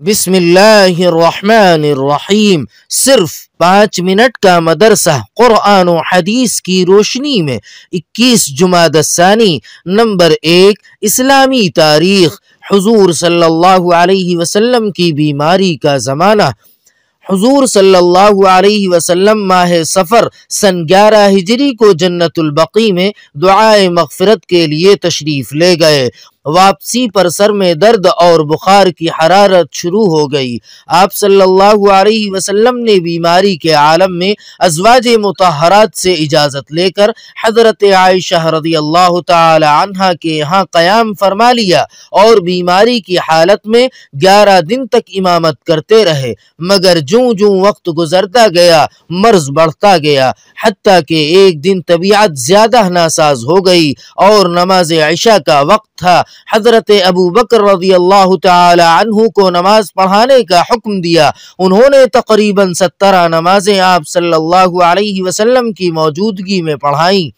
بسم اللہ الرحمن الرحیم۔ صرف 5 منٹ کا مدرسہ قرآن و حدیث کی روشنی میں 21 جمادی الثانی۔ نمبر 1، اسلامی تاریخ۔ حضور صلی اللہ علیہ وسلم کی بیماری کا زمانہ۔ حضور صلی اللہ علیہ وسلم ماہ صفر سن 11 ہجری کو جنت البقیع میں دعائے مغفرت کے لیے تشریف لے گئے۔ واپسی پر سر میں درد اور بخار کی حرارت شروع ہو گئی۔ آپ صلی اللہ علیہ وسلم نے بیماری کے عالم میں ازواج مطہرات سے اجازت لے کر حضرت عائشہ رضی اللہ تعالی عنہا کے یہاں قیام فرما لیا اور بیماری کی حالت میں 11 دن تک امامت کرتے رہے، مگر جوں جوں وقت گزرتا گیا مرض بڑھتا گیا، حتیٰ کہ ایک دن طبیعت زیادہ ناساز ہو گئی اور نماز عشاء کا وقت تھا۔ حضرت ابو بکر رضی اللہ تعالی عنہ کو نماز پڑھانے کا حکم دیا۔ انہوں نے تقریباً 17 نمازیں آپ صلی اللہ علیہ وسلم کی موجودگی میں پڑھائیں۔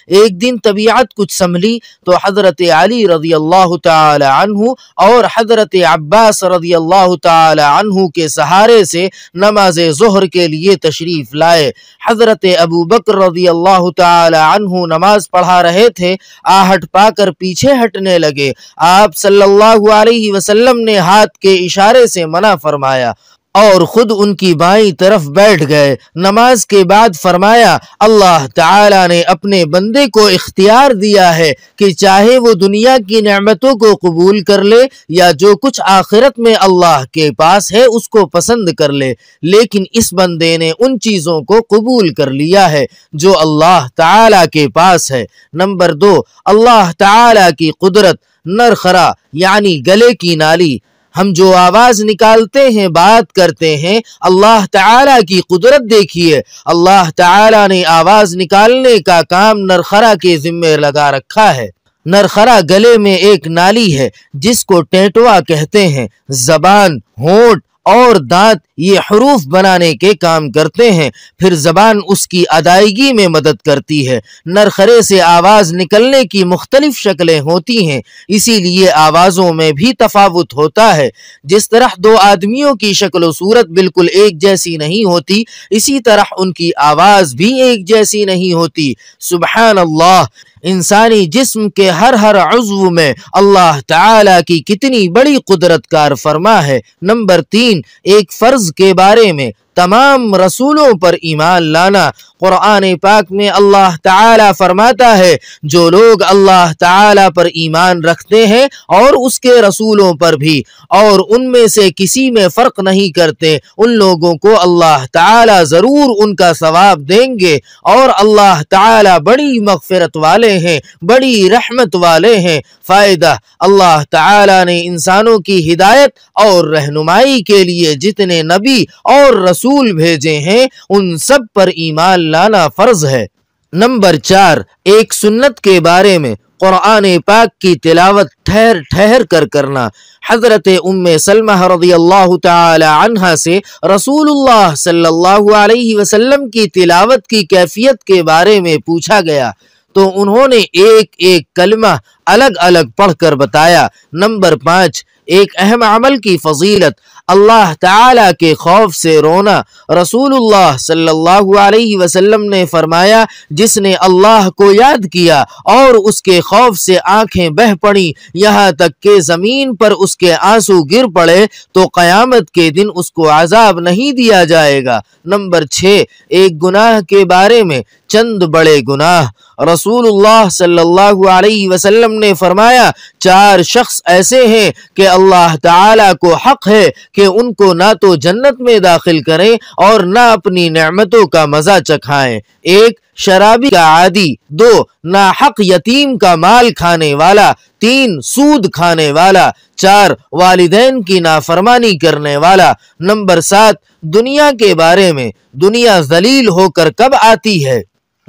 ایک دن طبیعت کچھ سنبھلی تو حضرت علی رضی اللہ تعالی عنہ اور حضرت عباس رضی اللہ تعالی عنہ کے سہارے سے نماز ظہر کے لیے تشریف لائے۔ حضرت ابو بکر رضی اللہ تعالی عنہ نماز پڑھا رہے تھے، آہٹ پا کر پیچھے ہٹنے لگے۔ آپ صلی اللہ علیہ وسلم نے ہاتھ کے اشارے سے منع فرمایا اور خود ان کی بائیں طرف بیٹھ گئے۔ نماز کے بعد فرمایا، اللہ تعالیٰ نے اپنے بندے کو اختیار دیا ہے کہ چاہے وہ دنیا کی نعمتوں کو قبول کر لے یا جو کچھ آخرت میں اللہ کے پاس ہے اس کو پسند کر لے، لیکن اس بندے نے ان چیزوں کو قبول کر لیا ہے جو اللہ تعالیٰ کے پاس ہے۔ نمبر 2، اللہ تعالیٰ کی قدرت۔ نرخرا یعنی گلے کی نالی۔ ہم جو آواز نکالتے ہیں، بات کرتے ہیں، اللہ تعالیٰ کی قدرت دیکھیے۔ اللہ تعالیٰ نے آواز نکالنے کا کام نرخرا کے ذمے لگا رکھا ہے۔ نرخرا گلے میں ایک نالی ہے جس کو ٹینٹوا کہتے ہیں۔ زبان، ہونٹ اور دانت یہ حروف بنانے کے کام کرتے ہیں، پھر زبان اس کی ادائیگی میں مدد کرتی ہے۔ نرخرے سے آواز نکلنے کی مختلف شکلیں ہوتی ہیں، اسی لیے آوازوں میں بھی تفاوت ہوتا ہے۔ جس طرح 2 آدمیوں کی شکل و صورت بالکل ایک جیسی نہیں ہوتی، اسی طرح ان کی آواز بھی ایک جیسی نہیں ہوتی۔ سبحان اللہ! انسانی جسم کے ہر عضو میں اللہ تعالیٰ کی کتنی بڑی قدرت کار فرما ہے۔ نمبر 3، ایک فرض کے بارے میں تمام رسولوں پر ایمان لانا۔ قرآن پاک میں اللہ تعالیٰ فرماتا ہے، جو لوگ اللہ تعالیٰ پر ایمان رکھتے ہیں اور اس کے رسولوں پر بھی، اور ان میں سے کسی میں فرق نہیں کرتے، ان لوگوں کو اللہ تعالیٰ ضرور ان کا ثواب دیں گے، اور اللہ تعالیٰ بڑی مغفرت والے ہیں، بڑی رحمت والے ہیں۔ فائدہ: اللہ تعالیٰ نے انسانوں کی ہدایت اور رہنمائی کے لیے جتنے نبی اور رسول بھیجے ہیں ان سب پر ایمان لانا فرض ہے۔ نمبر 4، ایک سنت کے بارے میں قرآن پاک کی تلاوت ٹھہر کر کرنا۔ حضرت ام سلمہ رضی اللہ تعالی عنہا سے رسول اللہ صلی اللہ علیہ وسلم کی تلاوت کی کیفیت کے بارے میں پوچھا گیا تو انہوں نے ایک ایک کلمہ الگ الگ پڑھ کر بتایا۔ نمبر 5، ایک اہم عمل کی فضیلت، اللہ تعالیٰ کے خوف سے رونا۔ رسول اللہ صلی اللہ علیہ وسلم نے فرمایا، جس نے اللہ کو یاد کیا اور اس کے خوف سے آنکھیں بہہ پڑیں یہاں تک کہ زمین پر اس کے آنسو گر پڑے تو قیامت کے دن اس کو عذاب نہیں دیا جائے گا۔ نمبر 6، ایک گناہ کے بارے میں چند بڑے گناہ۔ رسول اللہ صلی اللہ علیہ وسلم نے فرمایا، 4 شخص ایسے ہیں کہ اللہ تعالیٰ کو حق ہے کہ ان کو نہ تو جنت میں داخل کریں اور نہ اپنی نعمتوں کا مزہ چکھائیں۔ 1، شرابی کا عادی۔ 2، ناحق یتیم کا مال کھانے والا۔ 3، سود کھانے والا۔ 4، والدین کی نافرمانی کرنے والا۔ نمبر 7، دنیا کے بارے میں۔ دنیا ذلیل ہو کر کب آتی ہے؟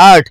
8,